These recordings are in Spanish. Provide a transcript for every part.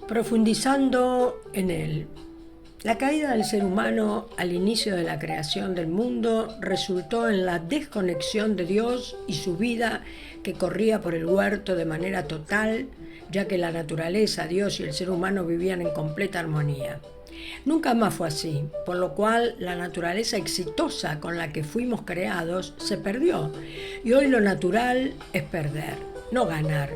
Profundizando en él. La caída del ser humano al inicio de la creación del mundo resultó en la desconexión de Dios y su vida que corría por el huerto de manera total, ya que la naturaleza, Dios y el ser humano vivían en completa armonía. Nunca más fue así, por lo cual la naturaleza exitosa con la que fuimos creados se perdió, y hoy lo natural es perder, no ganar.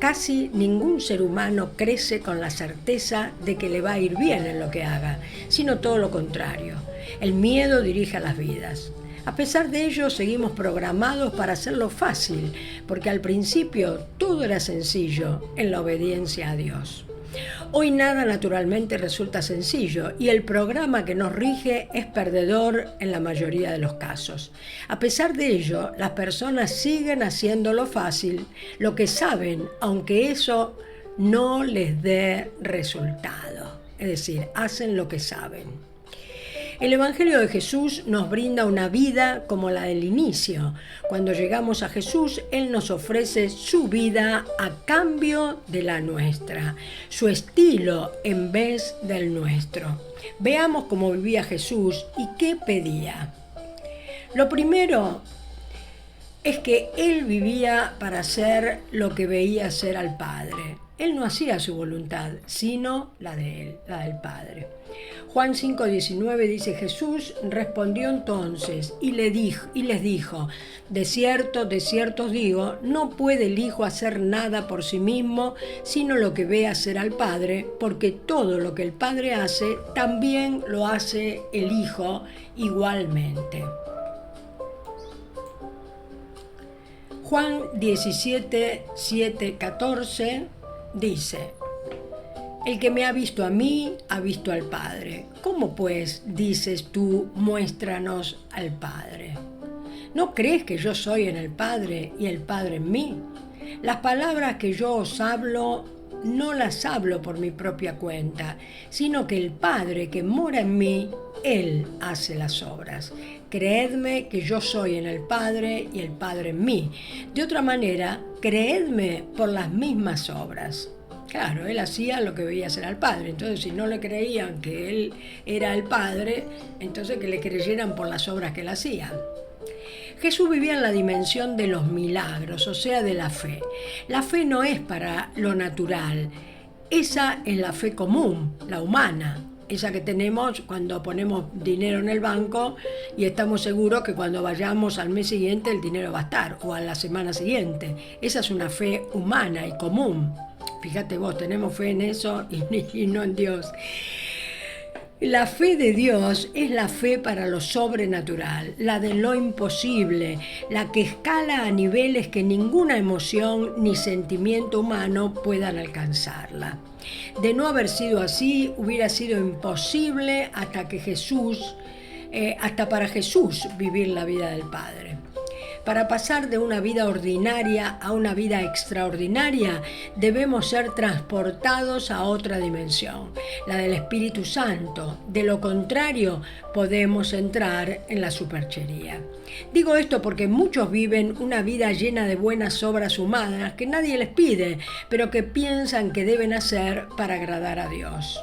Casi ningún ser humano crece con la certeza de que le va a ir bien en lo que haga, sino todo lo contrario. El miedo dirige a las vidas. A pesar de ello, seguimos programados para hacerlo fácil, porque al principio todo era sencillo en la obediencia a Dios. Hoy nada naturalmente resulta sencillo y el programa que nos rige es perdedor en la mayoría de los casos. A pesar de ello, las personas siguen haciéndolo fácil, lo que saben, aunque eso no les dé resultado. Es decir, hacen lo que saben. El Evangelio de Jesús nos brinda una vida como la del inicio. Cuando llegamos a Jesús, Él nos ofrece su vida a cambio de la nuestra, su estilo en vez del nuestro. Veamos cómo vivía Jesús y qué pedía. Lo primero es que Él vivía para hacer lo que veía hacer al Padre. Él no hacía su voluntad, sino la de Él, la del Padre. Juan 5:19 dice: Jesús respondió entonces y les dijo: de cierto os digo, no puede el Hijo hacer nada por sí mismo, sino lo que ve hacer al Padre, porque todo lo que el Padre hace, también lo hace el Hijo igualmente. Juan 17:7-14 dice: el que me ha visto a mí, ha visto al Padre. ¿Cómo pues dices tú, muéstranos al Padre? ¿No crees que yo soy en el Padre y el Padre en mí? Las palabras que yo os hablo, no las hablo por mi propia cuenta, sino que el Padre que mora en mí, Él hace las obras. Creedme que yo soy en el Padre y el Padre en mí. De otra manera, creedme por las mismas obras. Claro, Él hacía lo que veía hacer al Padre. Entonces, si no le creían que Él era el Padre, entonces que le creyeran por las obras que Él hacía. Jesús vivía en la dimensión de los milagros, o sea, de la fe. La fe no es para lo natural. Esa es la fe común, la humana. Esa que tenemos cuando ponemos dinero en el banco y estamos seguros que cuando vayamos al mes siguiente el dinero va a estar, o a la semana siguiente. Esa es una fe humana y común. Fíjate vos, tenemos fe en eso y no en Dios. La fe de Dios es la fe para lo sobrenatural, la de lo imposible, la que escala a niveles que ninguna emoción ni sentimiento humano puedan alcanzarla. De no haber sido así, hubiera sido imposible hasta para Jesús vivir la vida del Padre. Para pasar de una vida ordinaria a una vida extraordinaria, debemos ser transportados a otra dimensión, la del Espíritu Santo. De lo contrario, podemos entrar en la superchería. Digo esto porque muchos viven una vida llena de buenas obras humanas que nadie les pide, pero que piensan que deben hacer para agradar a Dios.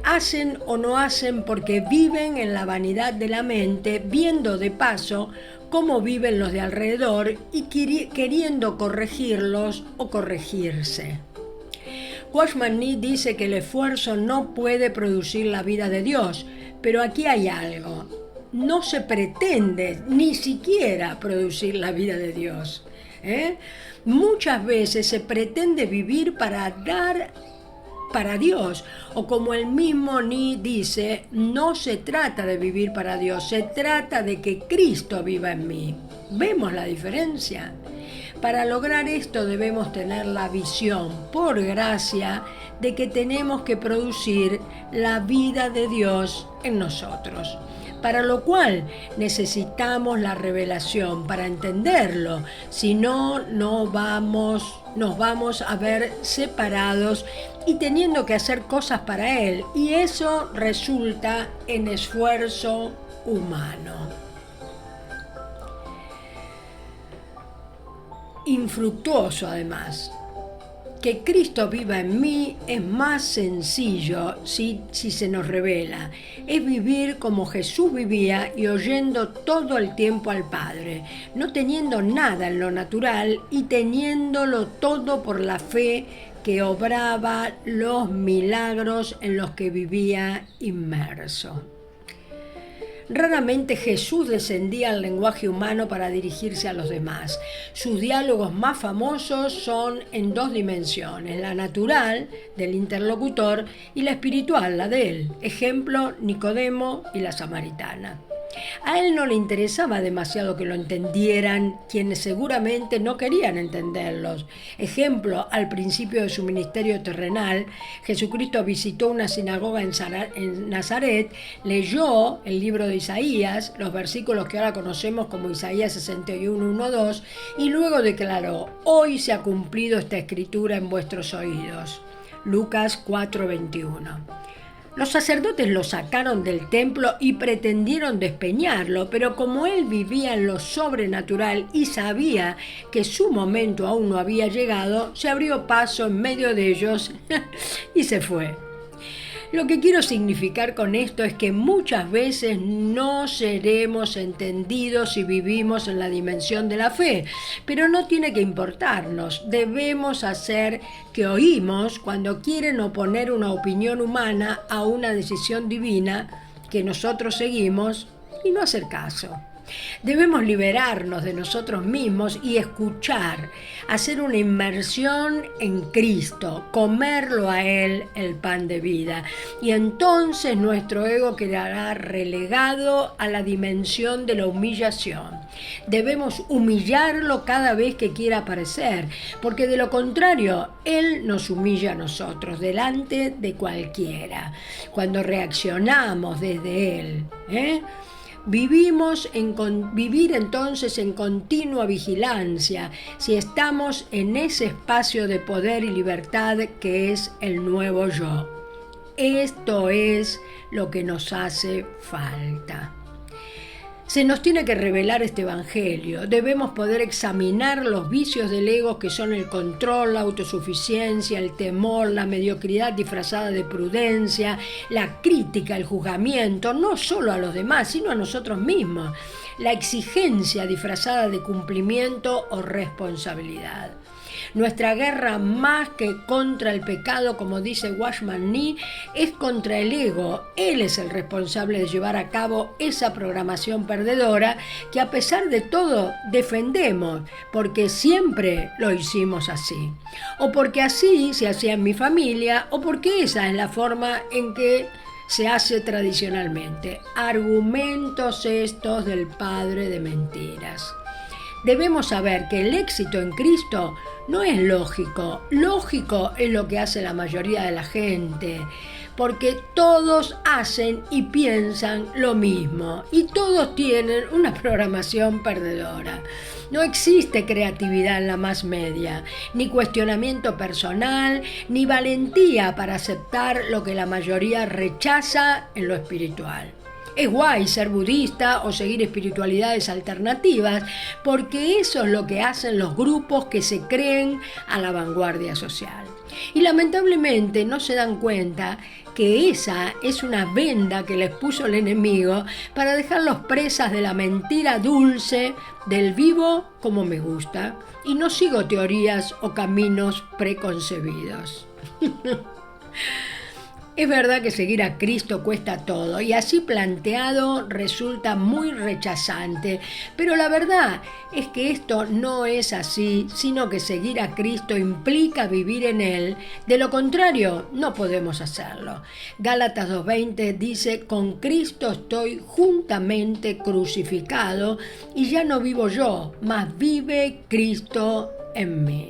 Hacen o no hacen porque viven en la vanidad de la mente, viendo de paso cómo viven los de alrededor y queriendo corregirlos o corregirse. Watchman Nee dice que el esfuerzo no puede producir la vida de Dios, pero aquí hay algo. No se pretende ni siquiera producir la vida de Dios. Muchas veces se pretende vivir para dar para Dios, o como el mismo Nee dice, no se trata de vivir para Dios, se trata de que Cristo viva en mí. ¿Vemos la diferencia? Para lograr esto debemos tener la visión, por gracia, de que tenemos que producir la vida de Dios en nosotros. Para lo cual necesitamos la revelación para entenderlo, si no, nos vamos a ver separados y teniendo que hacer cosas para Él, y eso resulta en esfuerzo humano. Infructuoso además. Que Cristo viva en mí es más sencillo si se nos revela. Es vivir como Jesús vivía y oyendo todo el tiempo al Padre, no teniendo nada en lo natural y teniéndolo todo por la fe que obraba los milagros en los que vivía inmerso. Raramente Jesús descendía al lenguaje humano para dirigirse a los demás. Sus diálogos más famosos son en dos dimensiones, la natural, del interlocutor, y la espiritual, la de él. Ejemplo, Nicodemo y la samaritana. A él no le interesaba demasiado que lo entendieran quienes seguramente no querían entenderlos. Ejemplo, al principio de su ministerio terrenal, Jesucristo visitó una sinagoga en Nazaret, leyó el libro de Isaías, los versículos que ahora conocemos como Isaías 61, 1, 2, y luego declaró: «Hoy se ha cumplido esta escritura en vuestros oídos». Lucas 4, 21. Los sacerdotes lo sacaron del templo y pretendieron despeñarlo, pero como él vivía en lo sobrenatural y sabía que su momento aún no había llegado, se abrió paso en medio de ellos y se fue. Lo que quiero significar con esto es que muchas veces no seremos entendidos si vivimos en la dimensión de la fe, pero no tiene que importarnos. Debemos hacer que oímos cuando quieren oponer una opinión humana a una decisión divina que nosotros seguimos y no hacer caso. Debemos liberarnos de nosotros mismos y escuchar, hacer una inmersión en Cristo, comerlo a Él, el pan de vida. Y entonces nuestro ego quedará relegado a la dimensión de la humillación. Debemos humillarlo cada vez que quiera aparecer, porque de lo contrario, Él nos humilla a nosotros, delante de cualquiera. Cuando reaccionamos desde Él, vivir entonces en continua vigilancia si estamos en ese espacio de poder y libertad que es el nuevo yo. Esto es lo que nos hace falta. Se nos tiene que revelar este evangelio. Debemos poder examinar los vicios del ego que son el control, la autosuficiencia, el temor, la mediocridad disfrazada de prudencia, la crítica, el juzgamiento, no solo a los demás, sino a nosotros mismos, la exigencia disfrazada de cumplimiento o responsabilidad. Nuestra guerra, más que contra el pecado, como dice Watchman Nee, es contra el ego. Él es el responsable de llevar a cabo esa programación perdedora que a pesar de todo defendemos, porque siempre lo hicimos así. O porque así se hacía en mi familia, o porque esa es la forma en que se hace tradicionalmente. Argumentos estos del padre de mentiras. Debemos saber que el éxito en Cristo no es lógico. Lógico es lo que hace la mayoría de la gente, porque todos hacen y piensan lo mismo y todos tienen una programación perdedora. No existe creatividad en la más media, ni cuestionamiento personal, ni valentía para aceptar lo que la mayoría rechaza en lo espiritual. Es guay ser budista o seguir espiritualidades alternativas, porque eso es lo que hacen los grupos que se creen a la vanguardia social. Y lamentablemente no se dan cuenta que esa es una venda que les puso el enemigo para dejarlos presas de la mentira dulce del vivo como me gusta y no sigo teorías o caminos preconcebidos. Es verdad que seguir a Cristo cuesta todo y así planteado resulta muy rechazante, pero la verdad es que esto no es así, sino que seguir a Cristo implica vivir en Él, de lo contrario no podemos hacerlo. Gálatas 2:20 dice: con Cristo estoy juntamente crucificado y ya no vivo yo, mas vive Cristo en mí.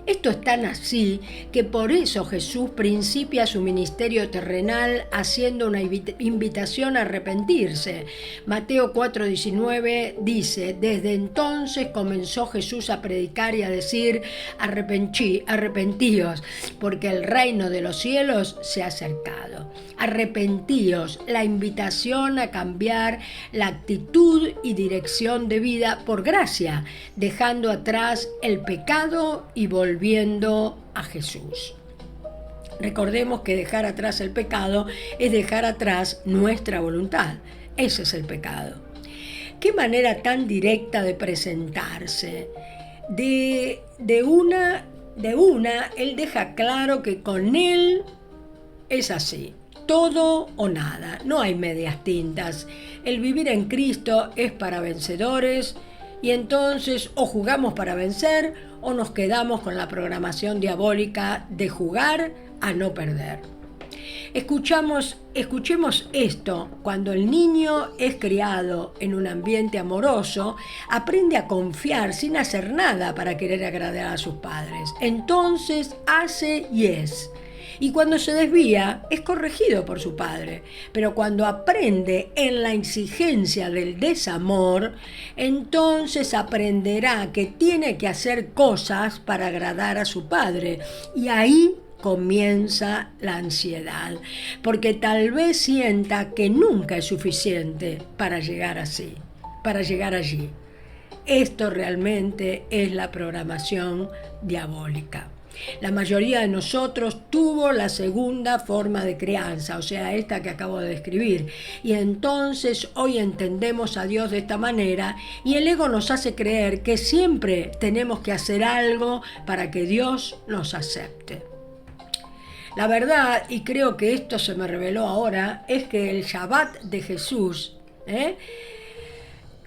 Esto es tan así que por eso Jesús principia su ministerio terrenal haciendo una invitación a arrepentirse. Mateo 4:19 dice: desde entonces comenzó Jesús a predicar y a decir: arrepentíos, porque el reino de los cielos se ha acercado. Arrepentíos, la invitación a cambiar la actitud y dirección de vida por gracia, dejando atrás el pecado y volviendo a Jesús. Recordemos que dejar atrás el pecado es dejar atrás nuestra voluntad. Ese es el pecado. Qué manera tan directa de presentarse. De una, él deja claro que con él es así. Todo o nada, no hay medias tintas. El vivir en Cristo es para vencedores y entonces o jugamos para vencer o nos quedamos con la programación diabólica de jugar a no perder. Escuchemos esto: cuando el niño es criado en un ambiente amoroso, aprende a confiar sin hacer nada para querer agradar a sus padres. Entonces hace y es. Y cuando se desvía, es corregido por su padre. Pero cuando aprende en la exigencia del desamor, entonces aprenderá que tiene que hacer cosas para agradar a su padre. Y ahí comienza la ansiedad, porque tal vez sienta que nunca es suficiente para llegar allí. Esto realmente es la programación diabólica. La mayoría de nosotros tuvo la segunda forma de crianza, o sea, esta que acabo de describir. Y entonces hoy entendemos a Dios de esta manera y el ego nos hace creer que siempre tenemos que hacer algo para que Dios nos acepte. La verdad, y creo que esto se me reveló ahora, es que el Shabbat de Jesús,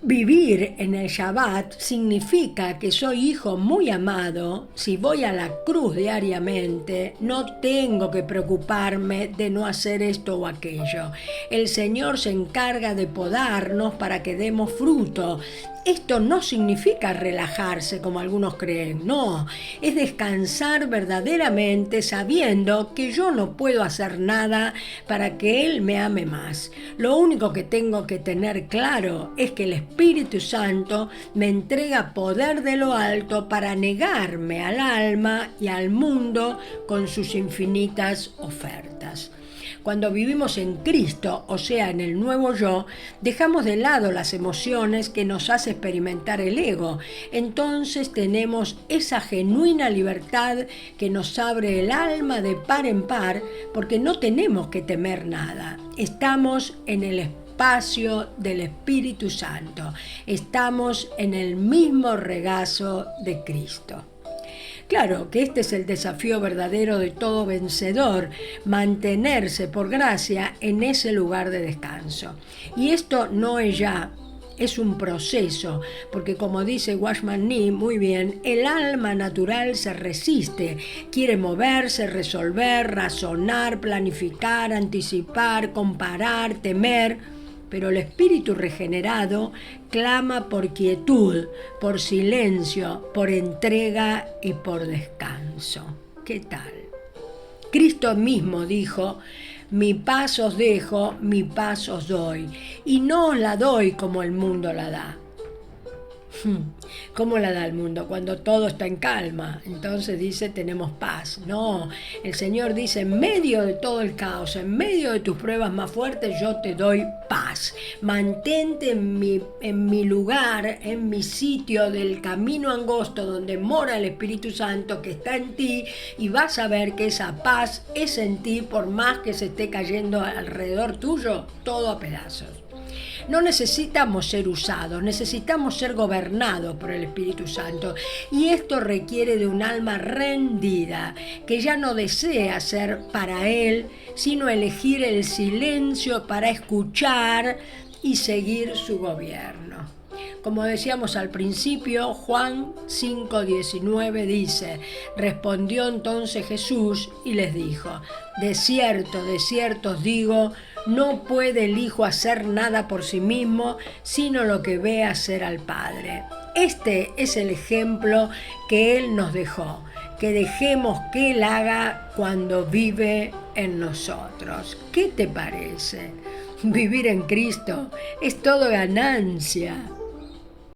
vivir en el Shabbat significa que soy hijo muy amado. Si voy a la cruz diariamente, no tengo que preocuparme de no hacer esto o aquello. El Señor se encarga de podarnos para que demos fruto. Esto no significa relajarse como algunos creen, no, es descansar verdaderamente sabiendo que yo no puedo hacer nada para que Él me ame más. Lo único que tengo que tener claro es que el Espíritu Santo me entrega poder de lo alto para negarme al alma y al mundo con sus infinitas ofertas. Cuando vivimos en Cristo, o sea, en el nuevo yo, dejamos de lado las emociones que nos hace experimentar el ego. Entonces tenemos esa genuina libertad que nos abre el alma de par en par, porque no tenemos que temer nada. Estamos en el espacio del Espíritu Santo. Estamos en el mismo regazo de Cristo. Claro que este es el desafío verdadero de todo vencedor, mantenerse por gracia en ese lugar de descanso. Y esto no es ya, es un proceso, porque como dice Watchman Nee muy bien, el alma natural se resiste, quiere moverse, resolver, razonar, planificar, anticipar, comparar, temer. Pero el espíritu regenerado clama por quietud, por silencio, por entrega y por descanso. ¿Qué tal? Cristo mismo dijo: mi paz os dejo, mi paz os doy, y no os la doy como el mundo la da. ¿Cómo la da el mundo? Cuando todo está en calma, entonces dice tenemos paz. No, el Señor dice: en medio de todo el caos, en medio de tus pruebas más fuertes, yo te doy paz. Mantente en mi lugar, en mi sitio del camino angosto donde mora el Espíritu Santo que está en ti, y vas a ver que esa paz es en ti, por más que se esté cayendo alrededor tuyo todo a pedazos. No necesitamos ser usados, necesitamos ser gobernados por el Espíritu Santo. Y esto requiere de un alma rendida, que ya no desea ser para Él, sino elegir el silencio para escuchar y seguir su gobierno. Como decíamos al principio, Juan 5:19 dice: respondió entonces Jesús y les dijo: de cierto os digo, no puede el Hijo hacer nada por sí mismo, sino lo que ve hacer al Padre. Este es el ejemplo que Él nos dejó, que dejemos que Él haga cuando vive en nosotros. ¿Qué te parece? Vivir en Cristo es todo ganancia.